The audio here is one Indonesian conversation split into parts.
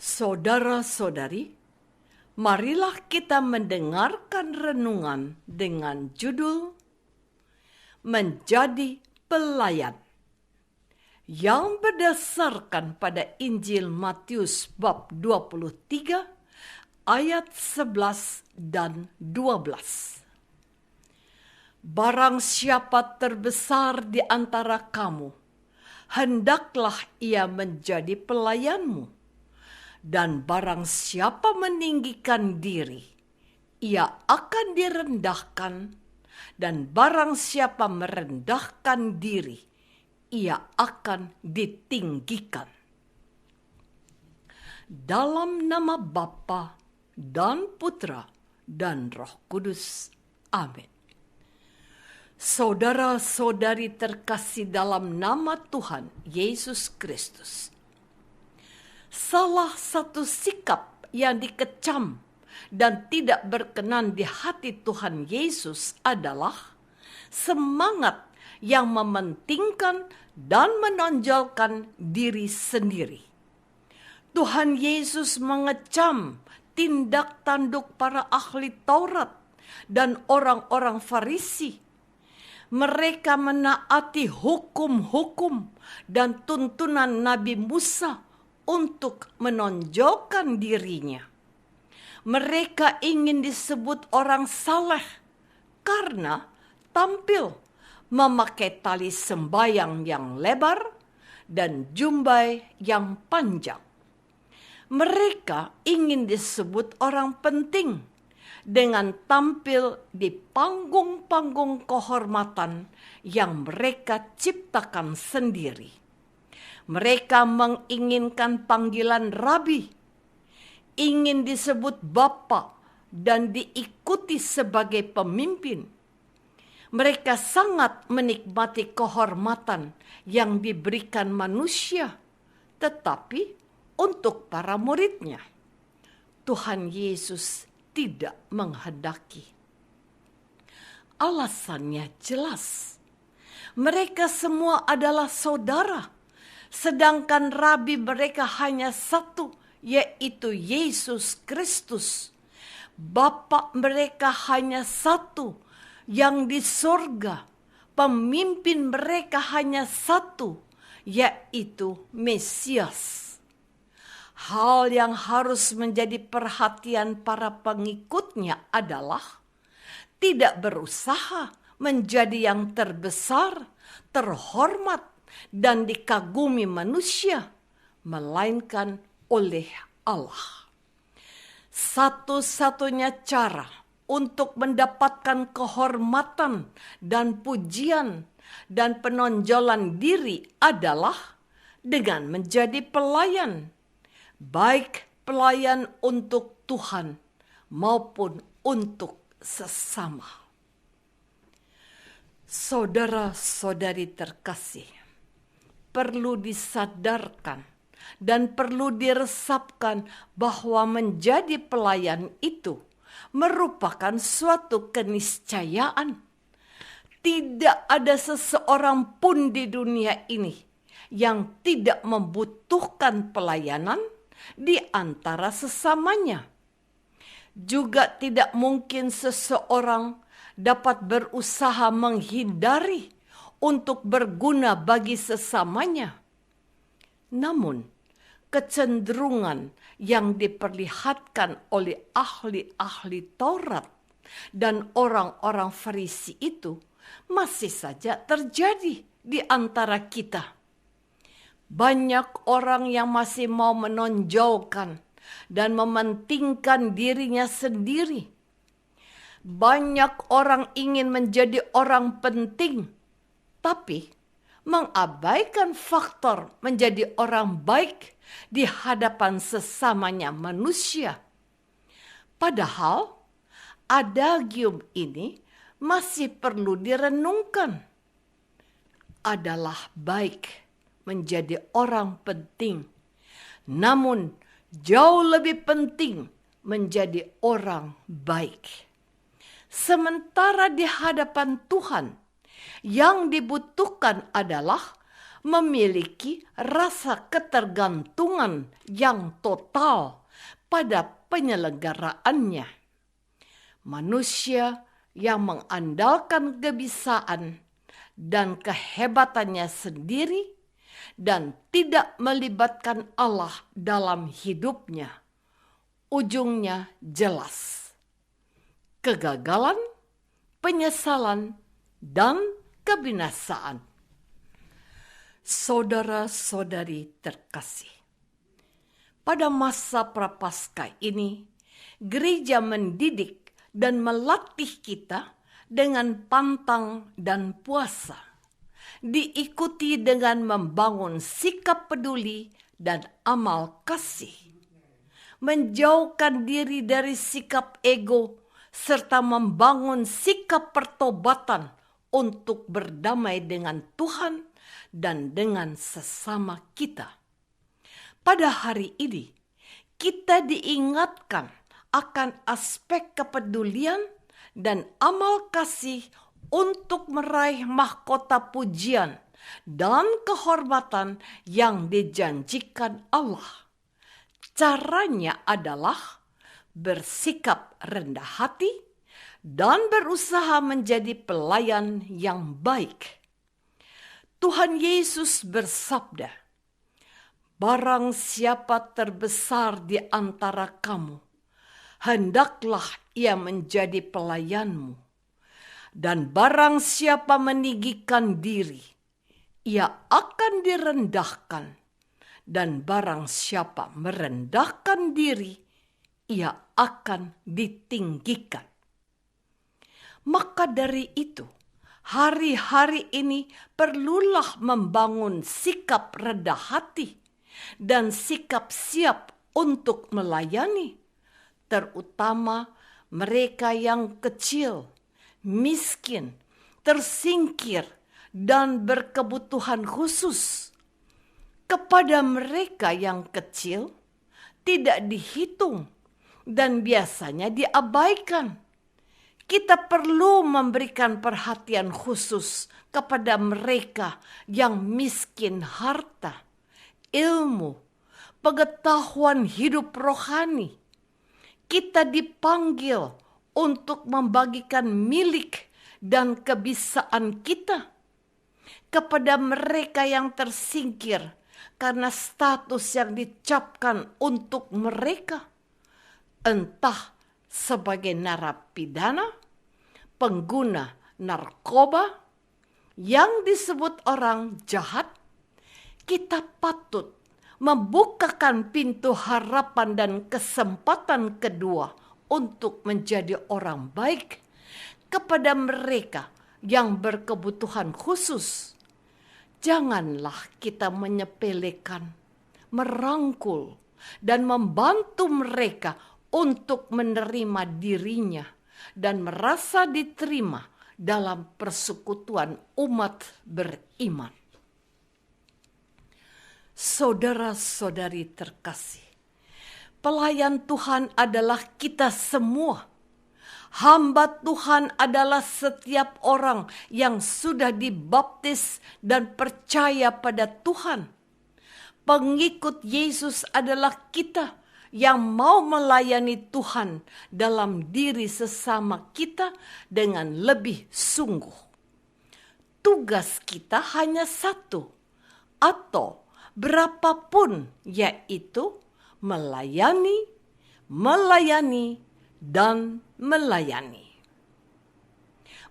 Saudara-saudari, marilah kita mendengarkan renungan dengan judul Menjadi Pelayan yang berdasarkan pada Injil Matius bab 23 ayat 11 dan 12. Barang siapa terbesar di antara kamu, hendaklah ia menjadi pelayanmu. Dan barang siapa meninggikan diri, ia akan direndahkan. Dan barang siapa merendahkan diri, ia akan ditinggikan. Dalam nama Bapa dan Putra dan Roh Kudus. Amin. Saudara-saudari terkasih dalam nama Tuhan Yesus Kristus. Salah satu sikap yang dikecam dan tidak berkenan di hati Tuhan Yesus adalah semangat yang mementingkan dan menonjolkan diri sendiri. Tuhan Yesus mengecam tindak tanduk para ahli Taurat dan orang-orang Farisi. Mereka menaati hukum-hukum dan tuntunan Nabi Musa untuk menonjolkan dirinya. Mereka ingin disebut orang saleh karena tampil memakai tali sembayang yang lebar dan jumbai yang panjang. Mereka ingin disebut orang penting dengan tampil di panggung-panggung kehormatan yang mereka ciptakan sendiri. Mereka menginginkan panggilan rabi, ingin disebut bapa dan diikuti sebagai pemimpin. Mereka sangat menikmati kehormatan yang diberikan manusia, tetapi untuk para muridnya, Tuhan Yesus tidak menghendaki. Alasannya jelas. Mereka semua adalah saudara. Sedangkan rabi mereka hanya satu, yaitu Yesus Kristus. Bapa mereka hanya satu, yang di sorga. Pemimpin mereka hanya satu, yaitu Mesias. Hal yang harus menjadi perhatian para pengikutnya adalah tidak berusaha menjadi yang terbesar, terhormat, dan dikagumi manusia, melainkan oleh Allah. Satu-satunya cara untuk mendapatkan kehormatan dan pujian dan penonjolan diri adalah dengan menjadi pelayan, baik pelayan untuk Tuhan maupun untuk sesama. Saudara-saudari terkasih, perlu disadarkan dan perlu diresapkan bahwa menjadi pelayan itu merupakan suatu keniscayaan. Tidak ada seseorang pun di dunia ini yang tidak membutuhkan pelayanan di antara sesamanya. Juga tidak mungkin seseorang dapat berusaha menghindari untuk berguna bagi sesamanya. Namun, kecenderungan yang diperlihatkan oleh ahli-ahli Taurat dan orang-orang Farisi itu masih saja terjadi di antara kita. Banyak orang yang masih mau menonjolkan dan mementingkan dirinya sendiri. Banyak orang ingin menjadi orang penting, tapi mengabaikan faktor menjadi orang baik di hadapan sesamanya manusia. Padahal adagium ini masih perlu direnungkan. Adalah baik menjadi orang penting, namun jauh lebih penting menjadi orang baik. Sementara di hadapan Tuhan, yang dibutuhkan adalah memiliki rasa ketergantungan yang total pada penyelenggaraannya. Manusia yang mengandalkan kebisaan dan kehebatannya sendiri dan tidak melibatkan Allah dalam hidupnya, ujungnya jelas: kegagalan, penyesalan, dan kebinasaan. Saudara-saudari terkasih, pada masa Prapaskah ini, gereja mendidik dan melatih kita dengan pantang dan puasa, diikuti dengan membangun sikap peduli dan amal kasih, menjauhkan diri dari sikap ego, serta membangun sikap pertobatan untuk berdamai dengan Tuhan dan dengan sesama kita. Pada hari ini, kita diingatkan akan aspek kepedulian dan amal kasih untuk meraih mahkota pujian dan kehormatan yang dijanjikan Allah. Caranya adalah bersikap rendah hati dan berusaha menjadi pelayan yang baik. Tuhan Yesus bersabda, "Barang siapa terbesar di antara kamu, hendaklah ia menjadi pelayanmu. Dan barang siapa meninggikan diri, ia akan direndahkan. Dan barang siapa merendahkan diri, ia akan ditinggikan." Maka dari itu, hari-hari ini perlulah membangun sikap rendah hati dan sikap siap untuk melayani, terutama mereka yang kecil, miskin, tersingkir, dan berkebutuhan khusus. Kepada mereka yang kecil tidak dihitung dan biasanya diabaikan. Kita perlu memberikan perhatian khusus kepada mereka yang miskin harta, ilmu, pengetahuan hidup rohani. Kita dipanggil untuk membagikan milik dan kebisaan kita kepada mereka yang tersingkir karena status yang dicapkan untuk mereka, entah sebagai narapidana, pengguna narkoba, yang disebut orang jahat. Kita patut membukakan pintu harapan dan kesempatan kedua untuk menjadi orang baik kepada mereka yang berkebutuhan khusus. Janganlah kita menyepelekan, merangkul, dan membantu mereka untuk menerima dirinya dan merasa diterima dalam persekutuan umat beriman. Saudara-saudari terkasih, pelayan Tuhan adalah kita semua. Hamba Tuhan adalah setiap orang yang sudah dibaptis dan percaya pada Tuhan. Pengikut Yesus adalah kita yang mau melayani Tuhan dalam diri sesama kita dengan lebih sungguh. Tugas kita hanya satu atau berapapun, yaitu melayani, dan melayani.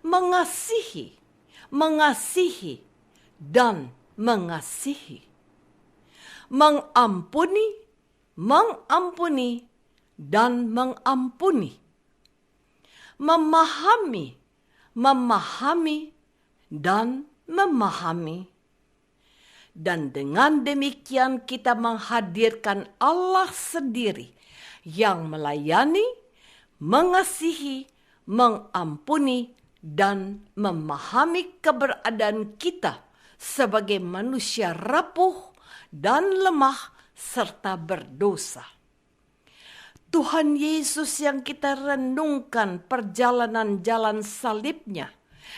Mengasihi, dan mengasihi. Mengampuni, dan mengampuni. Memahami, dan memahami. Dan dengan demikian kita menghadirkan Allah sendiri yang melayani, mengasihi, mengampuni, dan memahami keberadaan kita sebagai manusia rapuh dan lemah serta berdosa. Tuhan Yesus yang kita renungkan perjalanan jalan salibnya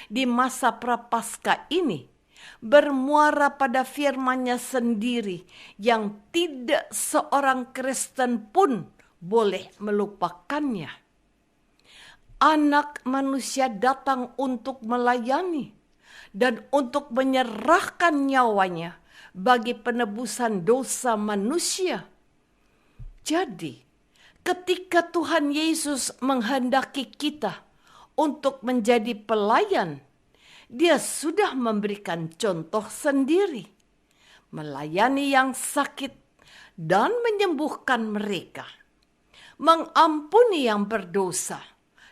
di masa Prapaskah ini bermuara pada firman-Nya sendiri yang tidak seorang Kristen pun boleh melupakannya. Anak manusia datang untuk melayani dan untuk menyerahkan nyawanya bagi penebusan dosa manusia. Jadi, ketika Tuhan Yesus menghendaki kita untuk menjadi pelayan, Dia sudah memberikan contoh sendiri, melayani yang sakit dan menyembuhkan mereka, mengampuni yang berdosa,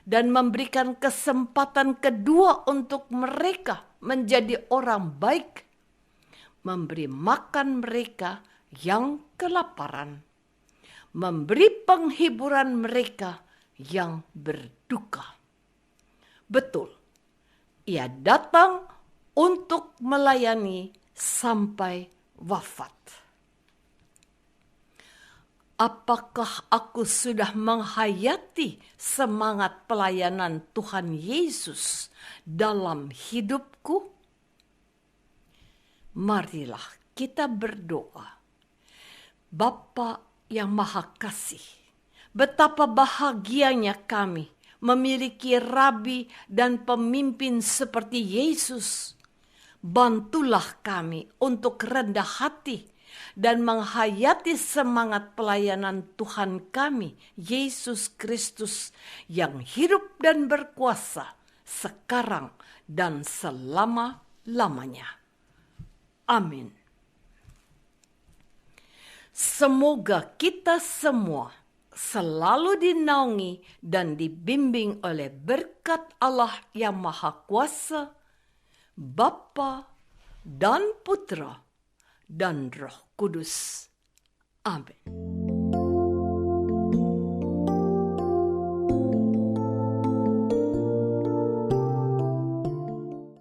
dan memberikan kesempatan kedua untuk mereka menjadi orang baik, memberi makan mereka yang kelaparan, memberi penghiburan mereka yang berduka. Betul, Ia datang untuk melayani sampai wafat. Apakah aku sudah menghayati semangat pelayanan Tuhan Yesus dalam hidupku? Marilah kita berdoa. Bapa yang Maha Kasih, betapa bahagianya kami memiliki rabi dan pemimpin seperti Yesus. Bantulah kami untuk rendah hati dan menghayati semangat pelayanan Tuhan kami, Yesus Kristus, yang hidup dan berkuasa sekarang dan selama-lamanya. Amin. Semoga kita semua selalu dinaungi dan dibimbing oleh berkat Allah yang Maha Kuasa, Bapa dan Putra dan Roh Kudus. Amin.